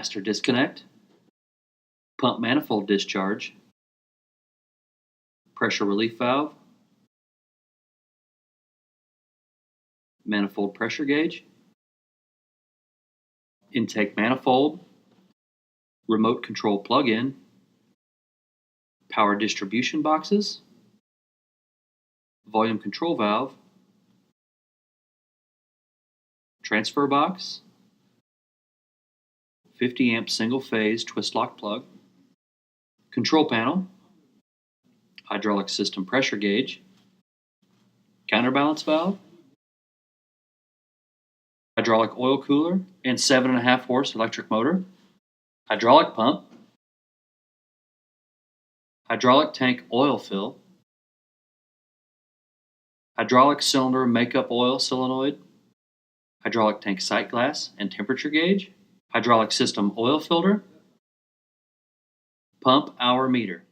master disconnect, pump manifold discharge, pressure relief valve, manifold pressure gauge, intake manifold, remote control plug-in, power distribution boxes, volume control valve, transfer box, 50 amp single phase twist lock plug, control panel, hydraulic system pressure gauge, counterbalance valve, hydraulic oil cooler and 7.5 horse electric motor, hydraulic pump, hydraulic tank oil fill, hydraulic cylinder makeup oil solenoid, hydraulic tank sight glass and temperature gauge, hydraulic system oil filter, pump hour meter.